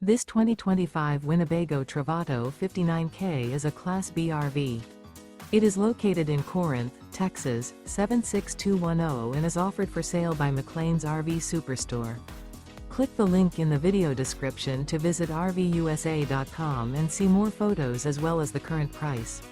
This 2025 Winnebago Travato 59K is a Class B RV. It is located in Corinth, Texas, 76210 and is offered for sale by McClain's RV Superstore. Click the link in the video description to visit RVUSA.com and see more photos as well as the current price.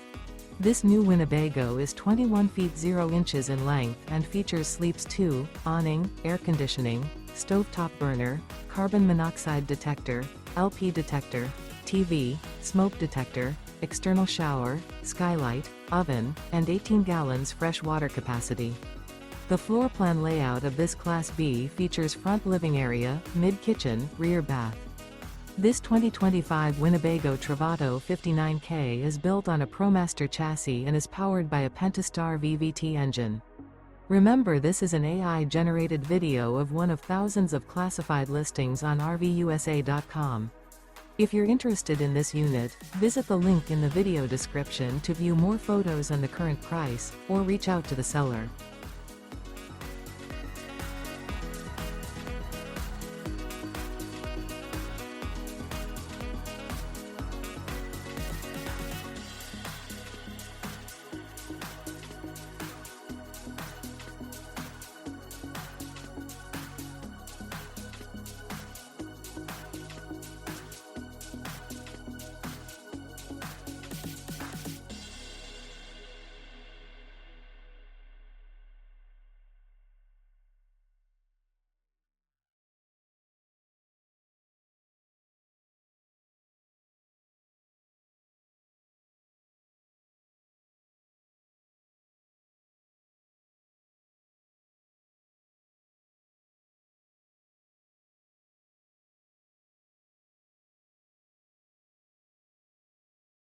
This new Winnebago is 21 feet 0 inches in length and features sleeps 2, awning, air conditioning, stovetop burner, carbon monoxide detector, LP detector, TV, smoke detector, external shower, skylight, oven, and 18 gallons fresh water capacity. The floor plan layout of this Class B features front living area, mid-kitchen, rear bath. This 2025 Winnebago Travato 59K is built on a ProMaster chassis and is powered by a Pentastar VVT engine. Remember, this is an AI-generated video of one of thousands of classified listings on RVUSA.com. If you're interested in this unit, visit the link in the video description to view more photos and the current price, or reach out to the seller.